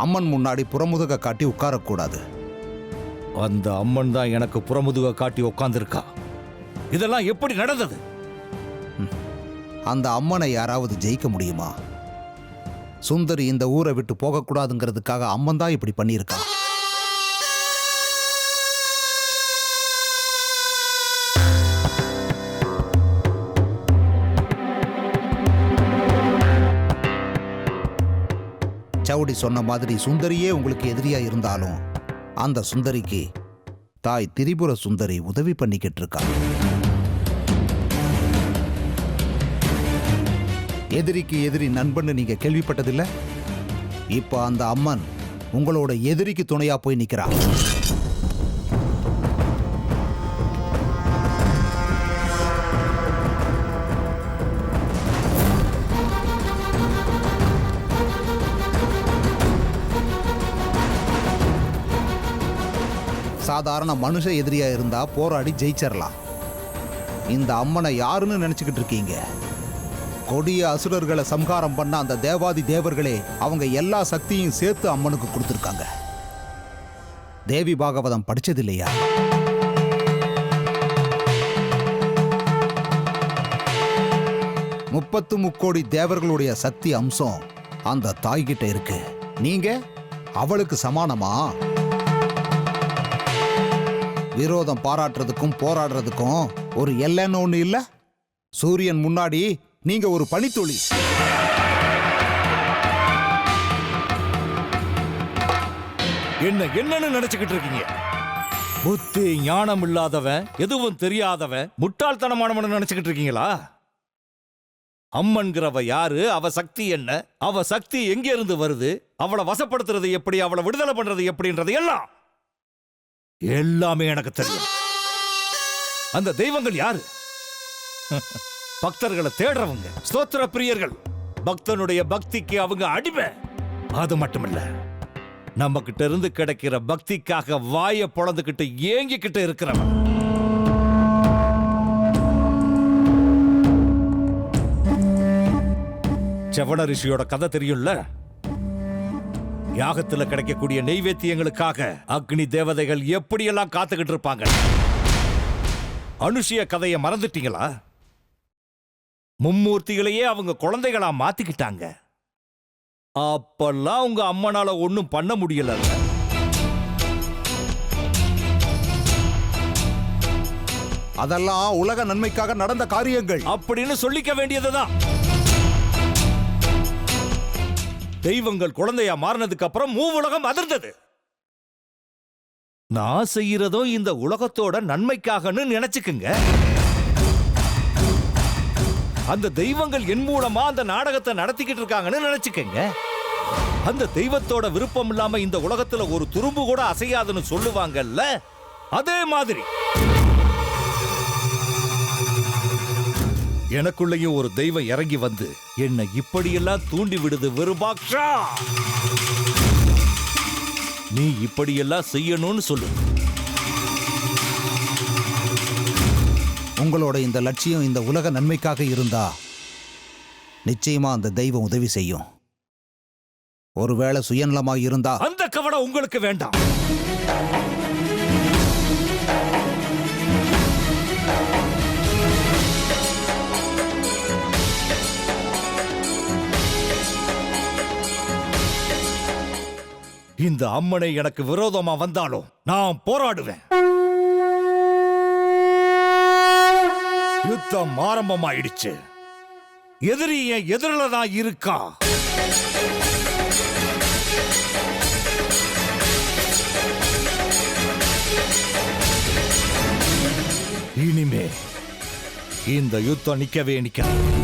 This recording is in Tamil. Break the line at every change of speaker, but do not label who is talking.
அம்மன் முன்னாடி புறமுதுக காட்டி உட்காரக்கூடாது.
அந்த அம்மன் தான் எனக்கு புறமுதுக காட்டி உட்கார்ந்திருக்கா. இதெல்லாம் எப்படி நடந்தது?
அந்த அம்மனை யாராவது ஜெயிக்க முடியுமா? சுந்தரி இந்த ஊரை விட்டு போகக்கூடாதுங்கிறதுக்காக அம்மன் தான் இப்படி பண்ணியிருக்கா. சவுடி சொன்ன மாதிரி சுந்தரியே உங்களுக்கு எதிரியா இருந்தாலும் அந்த சுந்தரிக்கு தாய் திரிபுர சுந்தரி உதவி பண்ணிக்கிட்டு இருக்கா. எதிரிக்கு எதிரி நண்பன்னு நீங்க கேள்விப்பட்டதில்ல? இப்ப அந்த அம்மன் உங்களோட எதிரிக்கு துணையா போய் நிக்கிறா. சாதாரண மனுஷ எதிரியா இருந்தா போராடி ஜெயிச்சிடலாம். இந்த அம்மனை யாருன்னு நினைச்சுக்கிட்டு இருக்கீங்க? கொடிய அசுரர்களை சம்ஹாரம் பண்ண அந்த தேவாதி தேவர்களே அவங்க எல்லா சக்தியும் சேர்த்து அம்மனுக்கு கொடுத்துருக்காங்க. தேவி பாகவதம் படிச்சதில்லையா? முப்பத்து முக்கோடி தேவர்களுடைய சக்தி அம்சம் அந்த தாய்கிட்ட இருக்கு. நீங்க அவளுக்கு சமானமா? விரோதம் பாராட்டுறதுக்கும் போராடுறதுக்கும் ஒரு எல்லைன்னு ஒண்ணு இல்ல. சூரியன் முன்னாடி நீங்க ஒரு பனித்துளி.
என்னன்னு நினைச்சுக்கிட்டு இருக்கீங்க? புத்தி ஞானம் இல்லாதவன், எதுவும் தெரியாதவன், முட்டாள்தனமானவன் நினைச்சுக்கிட்டு இருக்கீங்களா? அம்மன்கிறவ யாரு? அவ சக்தி என்ன? அவ சக்தி எங்க இருந்து வருது? அவளை வசப்படுத்துறது எப்படி? அவளை விடுதலை பண்றது எப்படின்றது எல்லாமே எனக்கு தெரியும். அந்த தெய்வங்கள் யாரு? பக்தர்களை தேடுறவங்க, ஸ்தோத்திர பிரியர்கள். பக்தனுடைய பக்திக்கு அவங்க அடிமை. அது மட்டுமில்ல, நம்ம கிட்ட இருந்து கிடைக்கிற பக்திக்காக வாயை பொளந்துக்கிட்டு ஏங்கிக்கிட்டு இருக்கிறவன். செவன ரிஷியோட கதை தெரியும்ல? யாகத்துல கிடைக்கக்கூடிய நெய்வேத்தியங்களுக்காக அக்னி தேவதைகள் எப்படியெல்லாம் காத்துக்கிட்டு இருப்பாங்க. அனுஷிய கதையை மறந்துட்டீங்களா? மும்மூர்த்திகளையே அவங்க குழந்தைகளா மாத்திக்கிட்டாங்க. அப்பெல்லாம் உங்க அம்மனால ஒண்ணும் பண்ண முடியல.
அதெல்லாம் உலக நன்மைக்காக நடந்த காரியங்கள்
அப்படின்னு சொல்லிக்க வேண்டியதுதான். தெய்வங்கள் குழந்தையா மாறினதுக்கு அப்புறம் மூவுலகம் அதிர்ந்தது. நான் செய்யறதும் இந்த உலகத்தோட நன்மைக்காகன்னு நினைச்சுக்குங்க. அந்த தெய்வங்கள் என் மூலமா அந்த நாடகத்தை நடத்திக்கிட்டு இருக்காங்கன்னு நினைச்சுக்கங்க. அந்த தெய்வத்தோட விருப்பம் இல்லாம இந்த உலகத்துல ஒரு துரும்பு கூட அசையாதுன்னு சொல்லுவாங்கல்ல, அதே மாதிரி எனக்குள்ளேயும் ஒரு தெய்வம் இறங்கி வந்து என்னை இப்படியெல்லாம் தூண்டி விடுது. விருபாக்ஷா, நீ இப்படியெல்லாம் செய்யணும்னு சொல்லு.
உங்களோட இந்த லட்சியம் இந்த உலக நன்மைக்காக இருந்தா நிச்சயமா அந்த தெய்வம் உதவி செய்யும். ஒருவேளை சுயநலமா இருந்தா
அந்த கவலை உங்களுக்கு வேண்டாம். இந்த அம்மனை எனக்கு விரோதமா வந்தாலும் நான் போராடுவேன். யுத்தம் ஆரம்பமாயிடுச்சு. எதிரி என் எதிரில தான் இருக்கா. இனிமே இந்த யுத்தம் நிக்கவே நிக்காது.